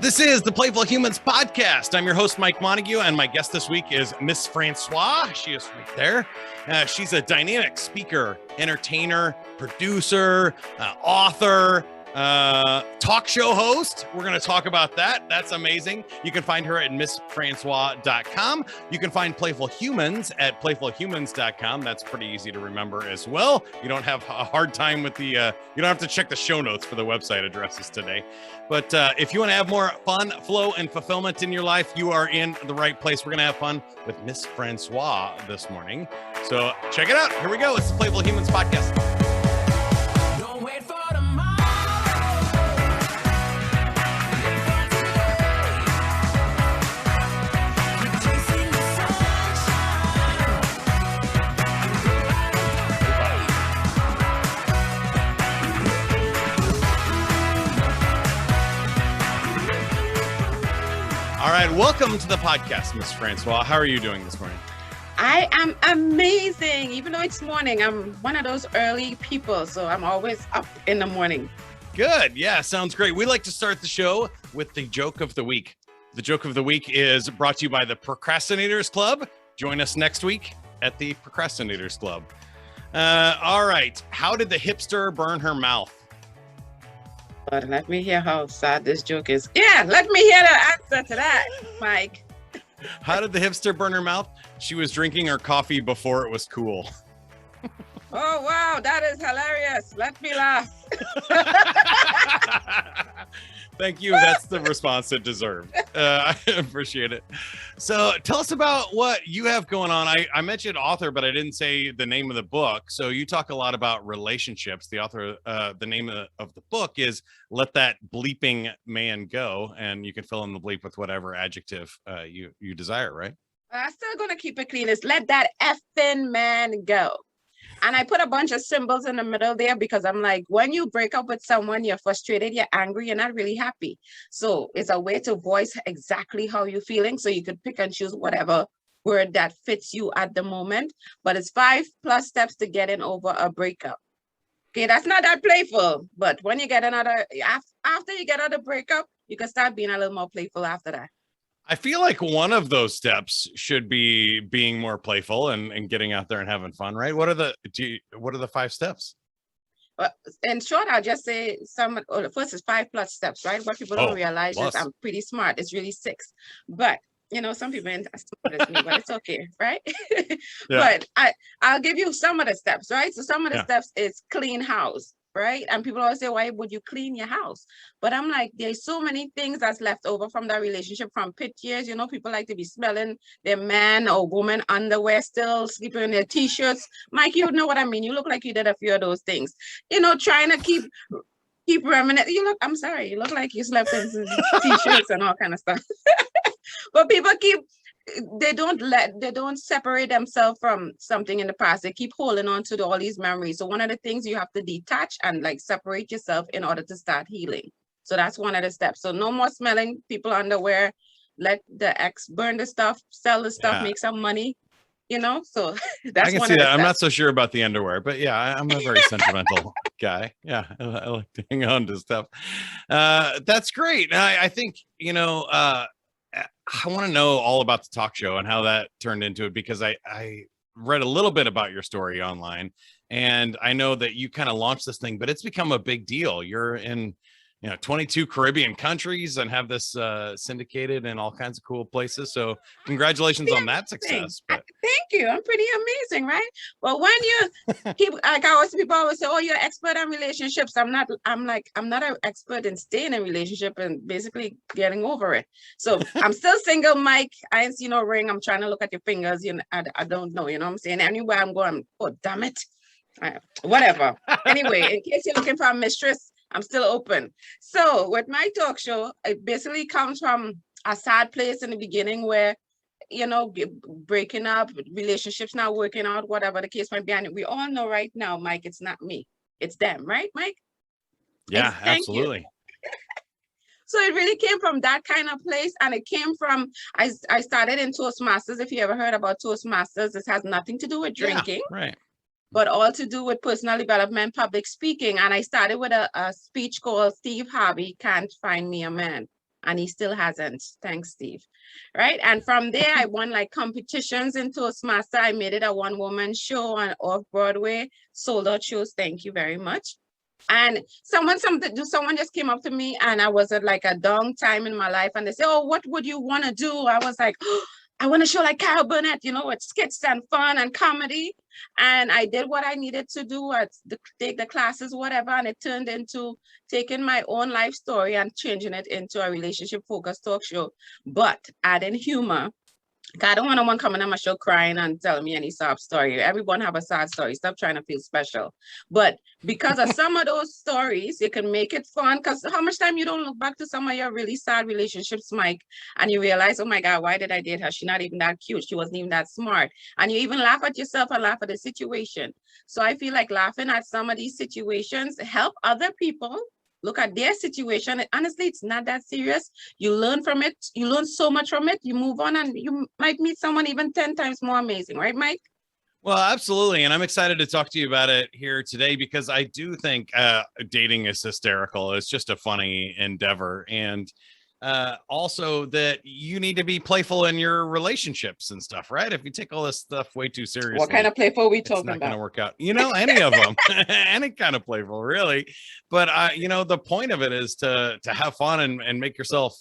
This is the Playful Humans podcast. I'm your host, Mike Montague, and my guest this week is Mss Francois. She is right there. She's a dynamic speaker, entertainer, producer, author, talk show host. We're going to talk about that. That's amazing. You can find her at mssfrancois.com. You can find Playful Humans at playfulhumans.com. That's pretty easy to remember as well. You don't have a hard time with the, you don't have to check the show notes for the website addresses today. But if you want to have more fun, flow, and fulfillment in your life, you are in the right place. We're going to have fun with Mss Francois this morning. So check it out. Here we go. It's the Playful Humans podcast. All right, welcome to the podcast, Mss Francois. How are you doing this morning? I am amazing. Even though it's morning, I'm one of those early people, so I'm always up in the morning. Good. Yeah, sounds great. We like to start the show with the joke of the week. The joke of the week is brought to you by the Procrastinators Club. Join us next week at the Procrastinators Club. All right. How did the hipster burn her mouth? But let me hear how sad this joke is. Yeah, let me hear the answer to that, Mike. How did the hipster burn her mouth? She was drinking her coffee before it was cool. Oh, wow, that is hilarious. Let me laugh. Thank you. That's the response it deserved. I appreciate it. So tell us about what you have going on. I mentioned author, but I didn't say the name of the book. So you talk a lot about relationships. The author, the name of the book is Let That Bleeping Man Go. And you can fill in the bleep with whatever adjective you desire, right? I'm still going to keep it clean. It's let that effing man go. And I put a bunch of symbols in the middle there because I'm like, when you break up with someone, you're frustrated, you're angry, you're not really happy. So it's a way to voice exactly how you're feeling. So you could pick and choose whatever word that fits you at the moment. But it's 5+ steps to getting over a breakup. Okay, that's not that playful. But when you get another, after you get out of the breakup, you can start being a little more playful after that. I feel like one of those steps should be being more playful and getting out there and having fun, right? What are the 5 steps? In short, I'll just say the first is 5+ steps, right? What people don't realize is I'm pretty smart. It's really 6. But you know, some people ain't as smart as me, but it's okay, right? Yeah. But I'll give you some of the steps, right? So some of the steps is clean house. Right? And people always say, why would you clean your house? But I'm like, there's so many things that's left over from that relationship from pit years. You know, people like to be smelling their man or woman underwear still, sleeping in their t-shirts. Mike, you know what I mean? You look like you did a few of those things. You know, trying to keep reminiscing. I'm sorry, you look like you slept in t-shirts and all kind of stuff. But people they don't separate themselves from something in the past. They keep holding on to all these memories. So one of the things you have to detach and like separate yourself in order to start healing. So that's one of the steps. So no more smelling people underwear. Let the ex burn the stuff, sell the stuff, make some money. You know, so that's I can see that. I'm not so sure about the underwear, but yeah, I'm a very sentimental guy. Yeah, I like to hang on to stuff. That's great. I think, you know, I want to know all about the talk show and how that turned into it, because I read a little bit about your story online, and I know that you kind of launched this thing, but it's become a big deal. You're in, 22 Caribbean countries and have this syndicated in all kinds of cool places. So congratulations on that success. But thank you. I'm pretty amazing, right? Well, when you people always say, oh, you're an expert in relationships. I'm not an expert in staying in relationship and basically getting over it. So I'm still single, Mike. I ain't see no ring. I'm trying to look at your fingers. I don't know, you know what I'm saying? Anywhere I'm going, oh, damn it. Whatever. Anyway, in case you're looking for a mistress, I'm still open. So with my talk show, it basically comes from a sad place in the beginning where, breaking up, relationships not working out, whatever the case might be. And we all know right now, Mike, it's not me. It's them, right, Mike? Yeah, absolutely. So it really came from that kind of place. And it came from, I started in Toastmasters. If you ever heard about Toastmasters, this has nothing to do with drinking. Yeah, right. But all to do with personal development, public speaking. And I started with a speech called Steve Harvey Can't Find Me a Man. and he still hasn't. Thanks, Steve. Right. And from there, I won like competitions in Toastmaster. I made it a one-woman show on off Broadway, sold out shows. Thank you very much. And someone just came up to me, and I was at like a down time in my life, and they said, "Oh, what would you want to do?" I was like, oh, I want to show like Carol Burnett, with skits and fun and comedy. And I did what I needed to do, take the classes, whatever, and it turned into taking my own life story and changing it into a relationship-focused talk show, but adding humor. I don't want no one coming on my show crying and telling me any sob story. Everyone have a sad story. Stop trying to feel special. But because of some of those stories, you can make it fun. Because how much time you don't look back to some of your really sad relationships, Mike, and you realize, oh my God, why did I date her? She's not even that cute. She wasn't even that smart. And you even laugh at yourself and laugh at the situation. So I feel like laughing at some of these situations help other people look at their situation. Honestly, it's not that serious. You learn from it. You learn so much from it. You move on, and you might meet someone even 10 times more amazing. Right, Mike? Well, absolutely. And I'm excited to talk to you about it here today, because I do think dating is hysterical. It's just a funny endeavor. And also that you need to be playful in your relationships and stuff, right? If you take all this stuff way too seriously, what kind of playful are we talking about? It's not going to work out. Any of them, any kind of playful, really. But the point of it is to have fun and make yourself,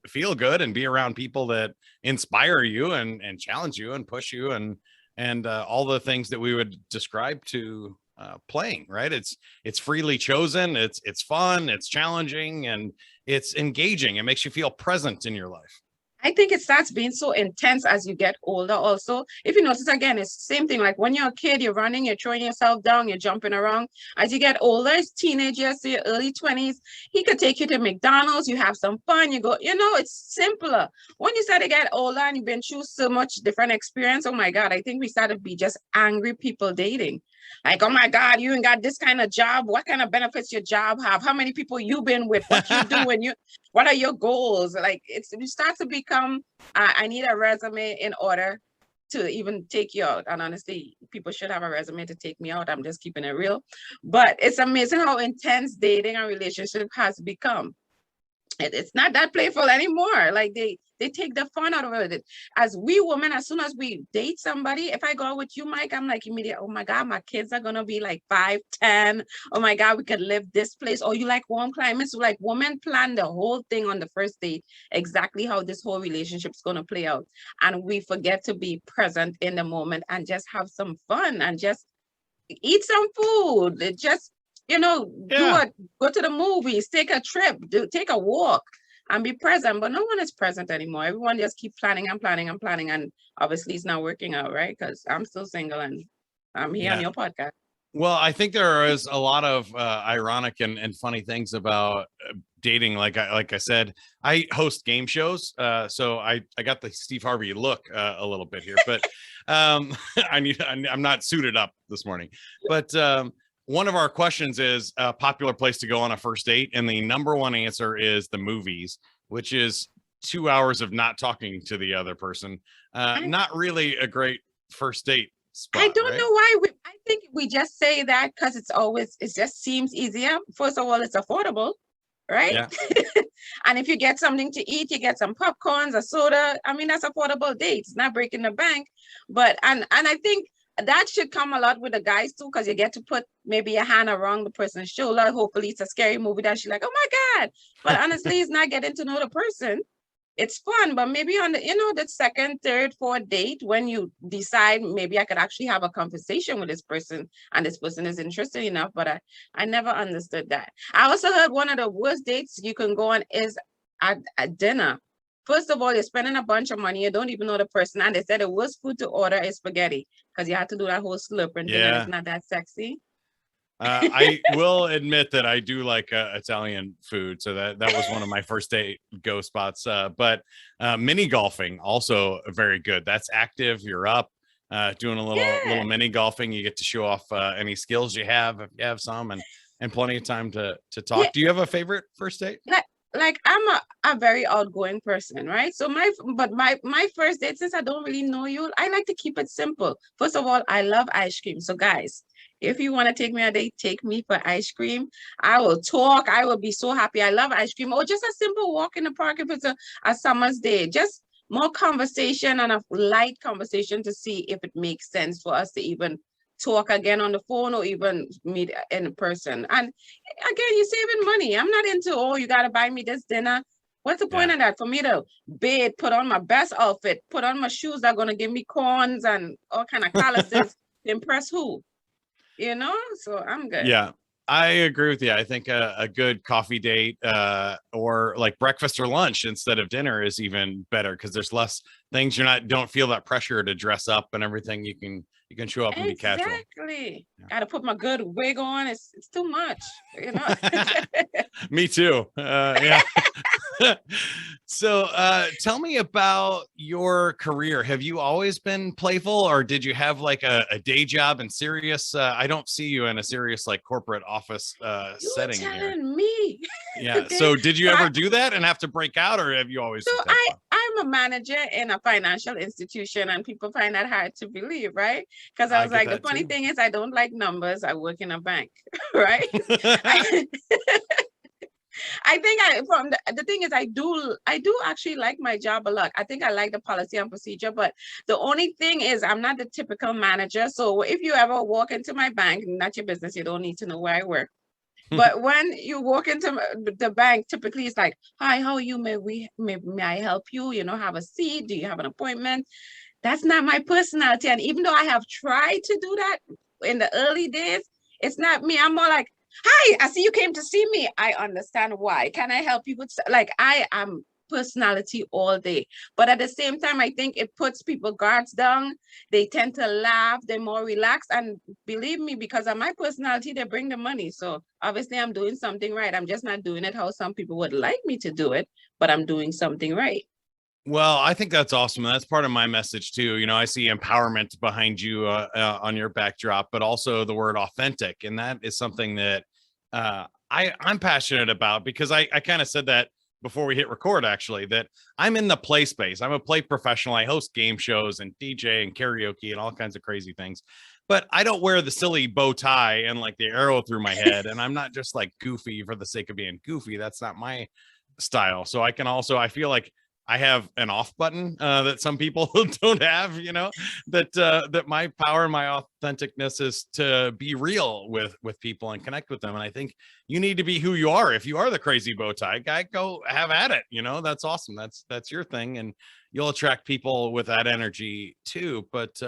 feel good and be around people that inspire you and challenge you and push you and all the things that we would describe to playing, right? It's freely chosen, it's fun, it's challenging, and it's engaging. It makes you feel present in your life. I think it starts being so intense as you get older. Also, if you notice, again, it's the same thing. Like when you're a kid, you're running, you're throwing yourself down, you're jumping around. As you get older, as teenagers to your early 20s, he could take you to McDonald's, you have some fun, you go, it's simpler. When you start to get older and you've been through so much different experience, oh my God, I think we start to be just angry people dating. Like, oh my God, you ain't got this kind of job. What kind of benefits your job have? How many people you been with? What you do when what are your goals? Like, you start to become, I need a resume in order to even take you out. And honestly, people should have a resume to take me out. I'm just keeping it real. But it's amazing how intense dating and relationship has become. It's not that playful anymore. Like they take the fun out of it. As we women, as soon as we date somebody, if I go out with you, Mike, I'm like immediate, oh my God, my kids are gonna be like 5, 10. Oh my God, we could live this place. Oh, you like warm climates? So like women plan the whole thing on the first date, exactly how this whole relationship's gonna play out. And we forget to be present in the moment and just have some fun and just eat some food. Just go to the movies, take a trip, take a walk and be present. But no one is present anymore. Everyone just keep planning and planning and planning. And obviously it's not working out, right? Because I'm still single and I'm here on your podcast. Well, I think there is a lot of ironic and funny things about dating. Like I said, I host game shows. So I got the Steve Harvey look a little bit here, but I'm not suited up this morning. But one of our questions is a popular place to go on a first date. And the number one answer is the movies, which is 2 hours of not talking to the other person. Not really a great first date spot, I don't know why. I think we just say that because it just seems easier. First of all, it's affordable, right? Yeah. And if you get something to eat, you get some popcorns, a soda. I mean, that's affordable date. It's not breaking the bank. But, and I think that should come a lot with the guys too, because you get to put maybe a hand around the person's shoulder. Hopefully it's a scary movie that she's like, oh my God. But honestly, it's not getting to know the person. It's fun, but maybe on the second, third, fourth date, when you decide maybe I could actually have a conversation with this person and this person is interested enough, but I never understood that. I also heard one of the worst dates you can go on is at dinner. First of all, you're spending a bunch of money. You don't even know the person. And they said the worst food to order is spaghetti because you have to do that whole slurping thing and it's not that sexy. I will admit that I do like Italian food. So that was one of my first date go spots. But mini golfing, also very good. That's active. You're up doing a little mini golfing. You get to show off any skills you have, if you have some, and plenty of time to talk. Yeah. Do you have a favorite first date? Like I'm a very outgoing person, right? So my first date, since I don't really know you, I like to keep it simple. First of all, I love ice cream. So guys, If you want to take me a date, take me for ice cream. I will talk. I will be so happy. I love ice cream. Or just a simple walk in the park if it's a summer's day. Just more conversation and a light conversation to see if it makes sense for us to even talk again on the phone or even meet in person. And again, you're saving money. I'm not into, oh, you got to buy me this dinner. What's the point of that? For me to bathe, put on my best outfit, put on my shoes that are going to give me corns and all kind of calluses, impress who? You know, so I'm good. Yeah, I agree with you. I think a good coffee date or like breakfast or lunch instead of dinner is even better because there's less things don't feel that pressure to dress up and everything. You can show up and be casual. Exactly. Yeah. Got to put my good wig on. It's too much, you know. Me too. Yeah. So tell me about your career. Have you always been playful or did you have like a day job and serious? I don't see you in a serious like corporate office setting here. You're telling me. Yeah. So did you ever do that and have to break out or have you always? So I'm a manager in a financial institution and people find that hard to believe, right? Because I was like, the funny thing is I don't like numbers. I work in a bank, right? I think the thing is I do actually like my job a lot. I think I like the policy and procedure, but the only thing is I'm not the typical manager. So if you ever walk into my bank, not your business, you don't need to know where I work. But when you walk into the bank, typically it's like, hi, how are you? May I help you? You know, have a seat. Do you have an appointment? That's not my personality. And even though I have tried to do that in the early days, it's not me. I'm more like, hi, I see you came to see me. I understand why. Can I help you with, like, I am personality all day. But at the same time, I think it puts people guards down. They tend to laugh. They're more relaxed. And believe me, because of my personality, they bring the money. So obviously I'm doing something right. I'm just not doing it how some people would like me to do it, but I'm doing something right. Well, I think that's awesome. That's part of my message too. You know, I see empowerment behind you on your backdrop, but also the word authentic. And that is something that I'm passionate about because I kind of said that before we hit record, actually, that I'm in the play space. I'm a play professional. I host game shows and DJ and karaoke and all kinds of crazy things. But I don't wear the silly bow tie and like the arrow through my head. And I'm not just like goofy for the sake of being goofy. That's not my style. So I feel like I have an off button that some people don't have, you know, that my power and my authenticness is to be real with people and connect with them. And I think you need to be who you are. If you are the crazy bow tie guy, go have at it. You know, that's awesome. That's your thing. And you'll attract people with that energy too. But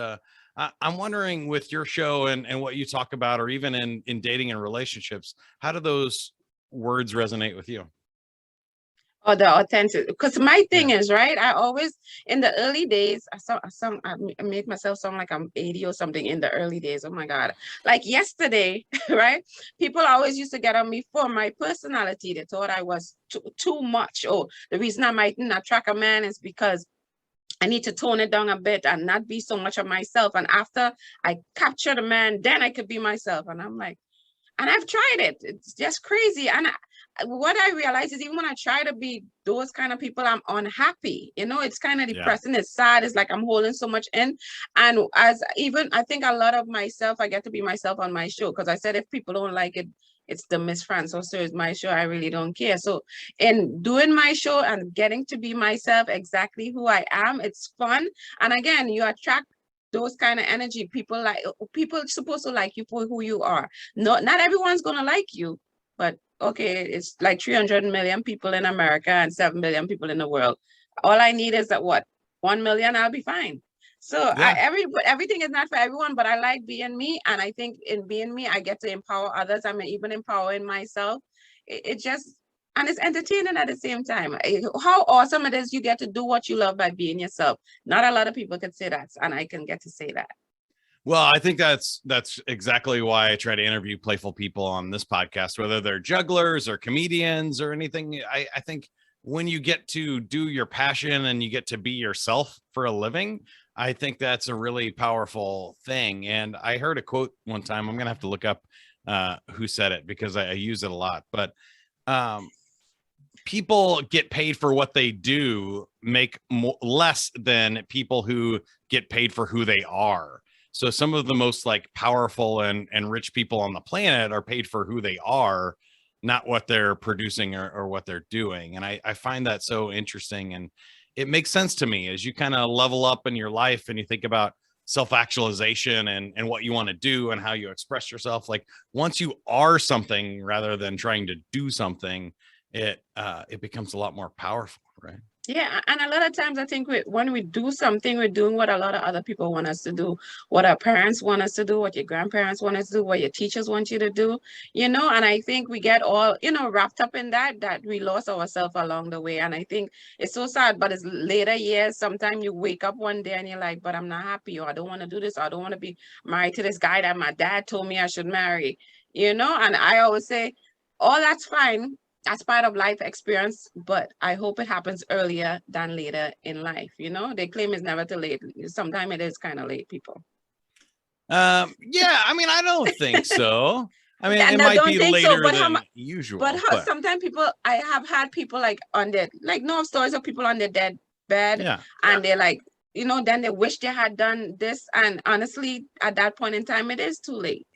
I'm wondering with your show and what you talk about, or even in dating and relationships, how do those words resonate with you? Or the authentic, because my thing is, right, I always in the early days I made myself sound like I'm 80 or something in the early days. Oh my god, like yesterday, right, people always used to get on me for my personality. They thought I was too much, or the reason I might not attract a man is because I need to tone it down a bit and not be so much of myself. And after I capture the man, then I could be myself. And I'm like, and I've tried it. It's just crazy. And what I realize is even when I try to be those kind of people, I'm unhappy. You know, it's kind of depressing. Yeah. It's sad. It's like I'm holding so much in. And I think a lot of myself, I get to be myself on my show. Because I said, if people don't like it, it's the Mss Francois Show is my show. I really don't care. So in doing my show and getting to be myself, exactly who I am, it's fun. And again, you attract those kind of energy. People supposed to like you for who you are. Not everyone's gonna like you, but okay, it's like 300 million people in America and 7 billion people in the world. All I need is that 1 million, I'll be fine. So yeah. Everything is not for everyone, but I like being me, and I think in being me, I get to empower others. I'm even empowering myself. It just, and it's entertaining at the same time. How awesome it is you get to do what you love by being yourself. Not a lot of people can say that, and I can get to say that. Well, I think that's exactly why I try to interview playful people on this podcast, whether they're jugglers or comedians or anything. I think when you get to do your passion and you get to be yourself for a living, I think that's a really powerful thing. And I heard a quote one time. I'm going to have to look up who said it because I use it a lot. But people get paid for what they do make less than people who get paid for who they are. So some of the most like powerful and rich people on the planet are paid for who they are, not what they're producing or what they're doing. And I find that so interesting. And it makes sense to me as you kind of level up in your life and you think about self-actualization and what you want to do and how you express yourself. Like once you are something rather than trying to do something, it becomes a lot more powerful, right? Yeah, and a lot of times I think when we do something, we're doing what a lot of other people want us to do, what our parents want us to do, what your grandparents want us to do, what your teachers want you to do, and I think we get all, wrapped up in that we lost ourselves along the way. And I think it's so sad, but it's later years, sometimes you wake up one day and you're like, but I'm not happy, or I don't want to do this, or I don't want to be married to this guy that my dad told me I should marry, and I always say, all that's fine. That's part of life experience, but I hope it happens earlier than later in life. They claim it's never too late. Sometimes it is kind of late, people. Yeah, I mean, I don't think so. I mean, it might be later than usual. But sometimes people, I have had people like on their, like, stories of people on their dead bed, and they're like, then they wish they had done this. And honestly, at that point in time, it is too late,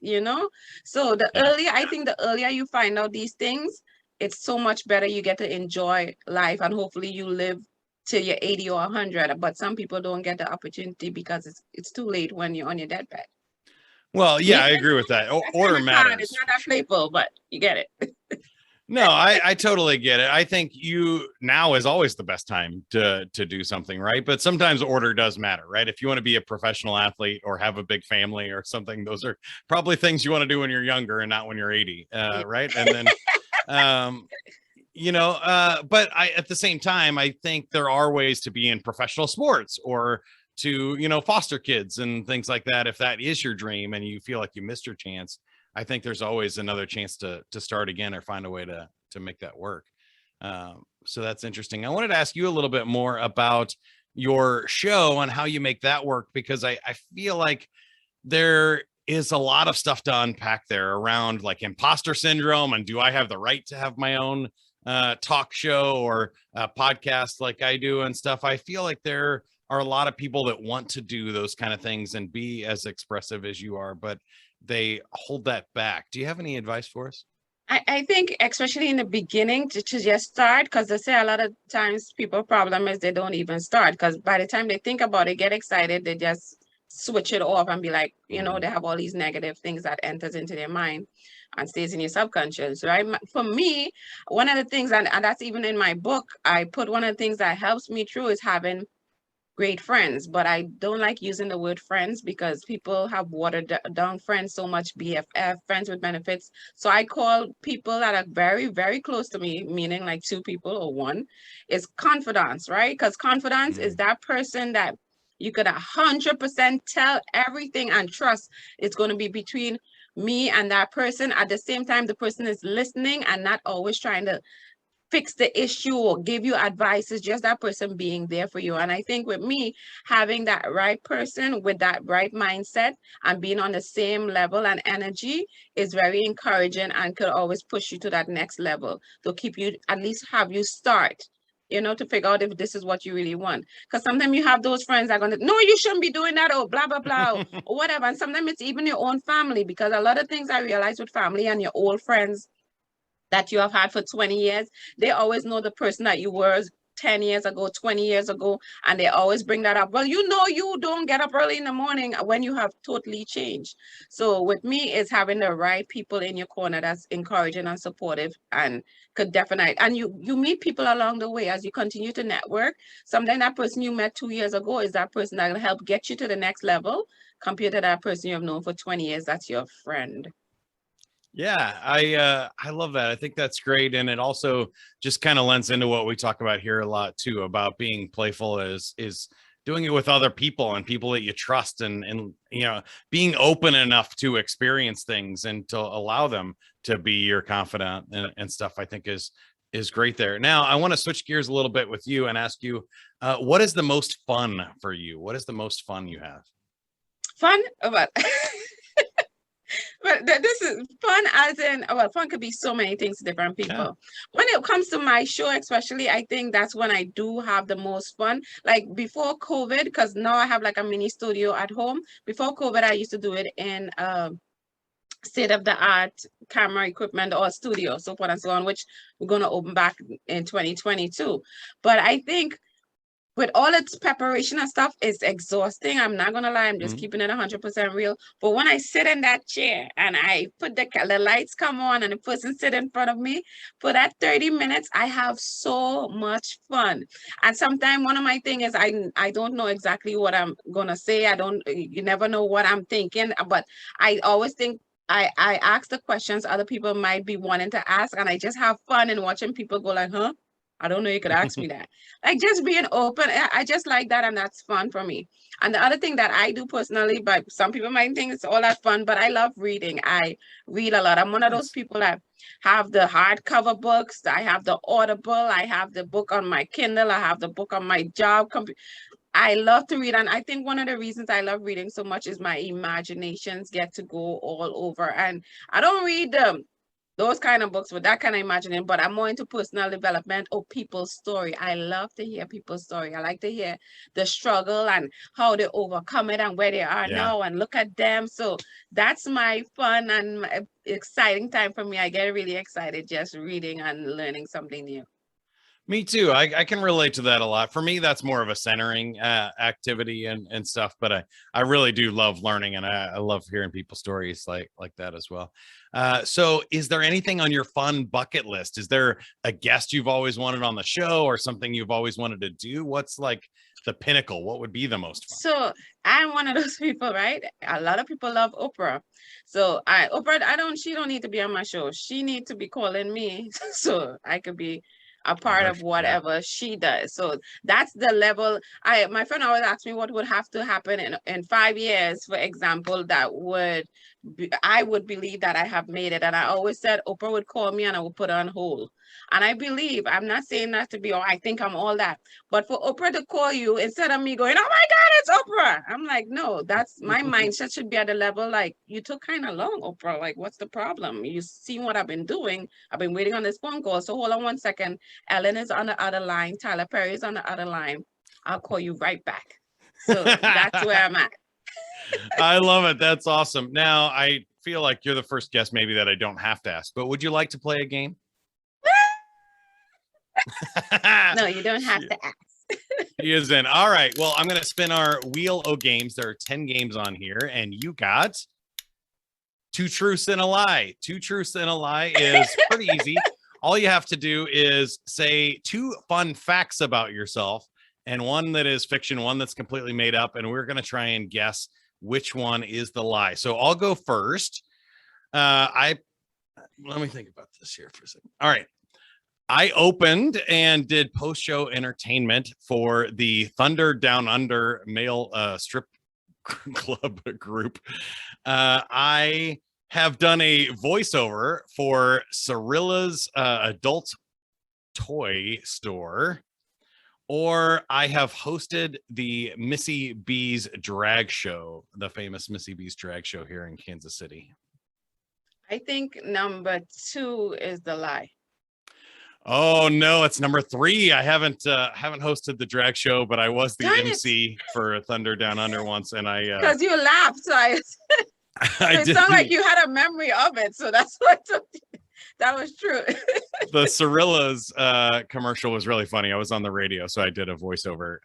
So I think the earlier you find out these things, it's so much better. You get to enjoy life, and hopefully you live till you're 80 or 100. But some people don't get the opportunity because it's too late when you're on your deathbed. Well, yeah, I agree with that. Order matters. It's not that playful, but you get it. No, I totally get it. I think now is always the best time to do something, right? But sometimes order does matter, right? If you want to be a professional athlete or have a big family or something, those are probably things you want to do when you're younger and not when you're 80, right? And then but at the same time, I think there are ways to be in professional sports or to, foster kids and things like that. If that is your dream and you feel like you missed your chance, I think there's always another chance to start again or find a way to make that work. So that's interesting. I wanted to ask you a little bit more about your show and how you make that work, because I feel like there is a lot of stuff to unpack there around like imposter syndrome and do I have the right to have my own talk show or podcast like I do and stuff. I feel like there are a lot of people that want to do those kind of things and be as expressive as you are, but they hold that back. Do you have any advice for us? I think especially in the beginning to just start, because they say a lot of times people's problem is they don't even start, because by the time they think about it, get excited, they just switch it off and be like, they have all these negative things that enters into their mind and stays in your subconscious, right? For me, one of the things, and that's even in my book, I put one of the things that helps me through is having great friends. But I don't like using the word friends because people have watered down friends so much, BFF, friends with benefits. So I call people that are very, very close to me, meaning like two people or one, is confidants, right? Because confidants is that person that you could 100% tell everything and trust it's going to be between me and that person. At the same time, the person is listening and not always trying to fix the issue or give you advice. It's just that person being there for you. And I think with me, having that right person with that right mindset and being on the same level and energy is very encouraging and could always push you to that next level to keep you, at least have you start, to figure out if this is what you really want. Because sometimes you have those friends that are going to, no, you shouldn't be doing that, or blah, blah, blah, or whatever. And sometimes it's even your own family, because a lot of things I realize with family and your old friends that you have had for 20 years, they always know the person that you were 10 years ago, 20 years ago, and they always bring that up. Well, you don't get up early in the morning when you have totally changed. So with me, it's having the right people in your corner that's encouraging and supportive and could definitely, and you meet people along the way as you continue to network. Sometimes that person you met 2 years ago is that person that will help get you to the next level compared to that person you have known for 20 years. That's your friend. Yeah, I love that. I think that's great. And it also just kind of lends into what we talk about here a lot too, about being playful is doing it with other people and people that you trust and being open enough to experience things and to allow them to be your confidant and stuff, I think is great there. Now, I want to switch gears a little bit with you and ask you, what is the most fun for you? What is the most fun you have? Fun? What? But this is fun as in, well, fun could be so many things to different people. Yeah. When it comes to my show, especially, I think that's when I do have the most fun. Like before COVID, because now I have like a mini studio at home. Before COVID, I used to do it in state-of-the-art camera equipment or studio, so forth and so on, which we're going to open back in 2022. But I think with all its preparation and stuff, it's exhausting. I'm not gonna lie, I'm just keeping it 100% real. But when I sit in that chair and I put the lights come on and the person sit in front of me, for that 30 minutes, I have so much fun. And sometimes one of my things is I don't know exactly what I'm gonna say. You never know what I'm thinking, but I always think I ask the questions other people might be wanting to ask, and I just have fun in watching people go like, huh? I don't know, you could ask me that. Like just being open. I just like that, and that's fun for me. And the other thing that I do personally, but some people might think it's all that fun, but I love reading. I read a lot. I'm one of those people that have the hardcover books. I have the Audible. I have the book on my Kindle. I have the book on my job computer. I love to read, and I think one of the reasons I love reading so much is my imaginations get to go all over. And I don't read those kind of books with that kind of imagining, but I'm more into personal development or people's story. I love to hear people's story. I like to hear the struggle and how they overcome it and where they are now and look at them. So that's my fun and my exciting time for me. I get really excited just reading and learning something new. Me too. I can relate to that a lot. For me, that's more of a centering activity and stuff, but I really do love learning, and I love hearing people's stories like that as well. So is there anything on your fun bucket list? Is there a guest you've always wanted on the show or something you've always wanted to do? What's like the pinnacle? What would be the most fun? So I'm one of those people, right? A lot of people love Oprah. So she don't need to be on my show. She needs to be calling me so I could be a part of whatever she does. So that's the level. My friend always asks me what would have to happen in 5 years, for example, I would believe that I have made it. And I always said Oprah would call me and I would put her on hold. And I believe, I'm not saying that to be, I think I'm all that, but for Oprah to call you instead of me going, oh my God, it's Oprah. I'm like, no, that's my mindset should be at the level like, you took kind of long, Oprah. Like, what's the problem? You seen what I've been doing. I've been waiting on this phone call. So hold on one second. Ellen is on the other line. Tyler Perry is on the other line. I'll call you right back. So that's where I'm at. I love it. That's awesome. Now, I feel like you're the first guest maybe that I don't have to ask, but would you like to play a game? No, you don't have to ask. He is in. All right. Well, I'm going to spin our wheel of games. There are 10 games on here, and you got 2 truths and a lie. 2 truths and a lie is pretty easy. All you have to do is say 2 fun facts about yourself, and one that is fiction, one that's completely made up, and we're going to try and guess which one is the lie. So I'll go first. Let me think about this here for a second. All right. I opened and did post-show entertainment for the Thunder Down Under male strip club group. I have done a voiceover for Cirilla's adult toy store, or I have hosted the Missy B's drag show, the famous Missy B's drag show here in Kansas City. I think number 2 is the lie. Oh no, it's number 3. I haven't hosted the drag show, but I was the MC for Thunder Down Under once, and I because you laughed, so it sounded like you had a memory of it, so that's what that was true. The Cirilla's commercial was really funny. I was on the radio, so I did a voiceover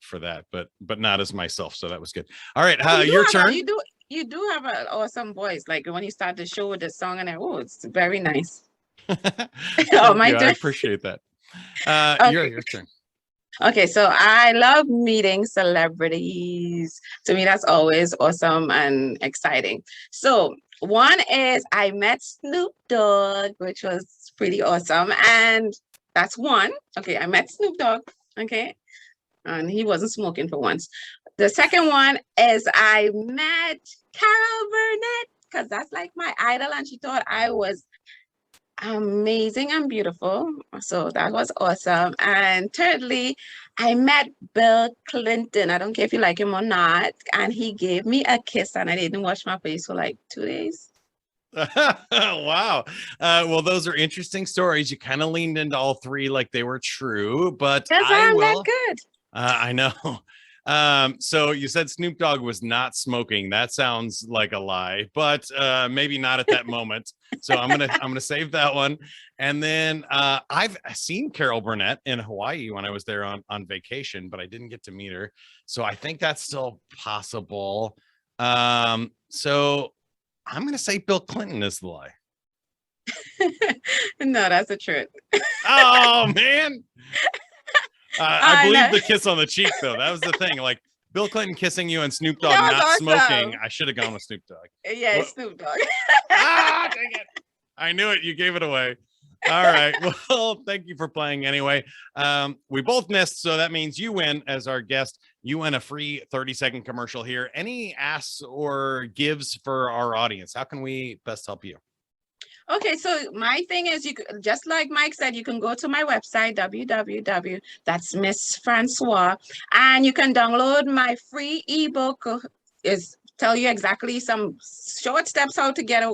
for that, but not as myself, so that was good. All right, your turn. You do have an awesome voice, like when you start the show with the song, and it's very nice. Oh, my turn. I appreciate that. Okay. Your turn. Okay, so I love meeting celebrities. To me, that's always awesome and exciting. So one is I met Snoop Dogg, which was pretty awesome. And that's one. Okay, I met Snoop Dogg. Okay. And he wasn't smoking for once. The second one is I met Carol Burnett, because that's like my idol. And she thought I was amazing and beautiful. So that was awesome. And thirdly, I met Bill Clinton. I don't care if you like him or not. And he gave me a kiss, and I didn't wash my face for like 2 days. Wow. Well, those are interesting stories. You kind of leaned into all three like they were true, but Yes, I I'm that will. good. I know. So you said Snoop Dogg was not smoking. That sounds like a lie, but maybe not at that moment. So I'm gonna save that one. And then I've seen Carol Burnett in Hawaii when I was there on vacation, but I didn't get to meet her. So I think that's still possible. So I'm gonna say Bill Clinton is the lie. No, that's the truth. Oh man. I believe know. the kiss on the cheek, though. That was the thing. Like Bill Clinton kissing you and Snoop Dogg That was not awesome. smoking. I should have gone with Snoop Dogg. Yeah, What? Snoop Dogg. Dang it. I knew it. You gave it away. All right. Well, thank you for playing anyway. We both missed, so that means you win as our guest. You win a free 30-second commercial here. Any asks or gives for our audience? How can we best help you? Okay, so my thing is, you could, just like Mike said, you can go to my website, www. That's Mss Francois, and you can download my free ebook. Is tell you exactly some short steps how to get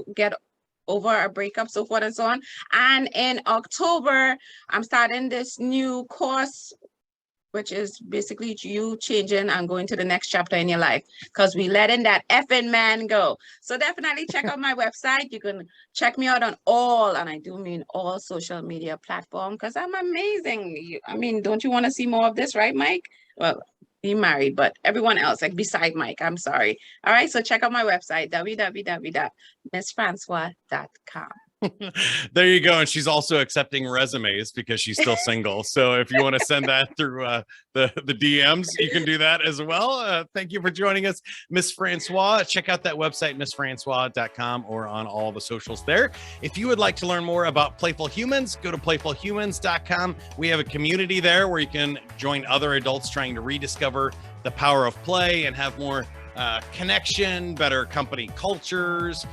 over a breakup, so forth and so on. And in October, I'm starting this new course, which is basically you changing and going to the next chapter in your life, because we letting that effing man go. So definitely check out my website. You can check me out on all, and I do mean all, social media platforms, because I'm amazing. I mean, don't you want to see more of this, right, Mike? Well, he married, but everyone else, like beside Mike, I'm sorry. All right, so check out my website, www.mssfrancois.com. There you go. And she's also accepting resumes because she's still single. So if you want to send that through the DMs, you can do that as well. Thank you for joining us, Mss Francois. Check out that website, mssfrancois.com, or on all the socials there. If you would like to learn more about Playful Humans, go to playfulhumans.com. We have a community there where you can join other adults trying to rediscover the power of play and have more connection, better company cultures,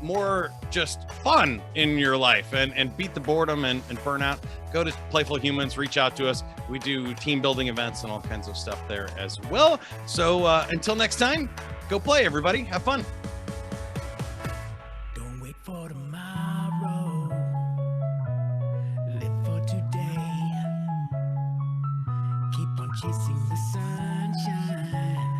more just fun in your life, and beat the boredom and burnout. Go to Playful Humans, reach out to us. We do team building events and all kinds of stuff there as well. So until next time, go play, everybody. Have fun. Don't wait for tomorrow. Live for today. Keep on chasing the sunshine.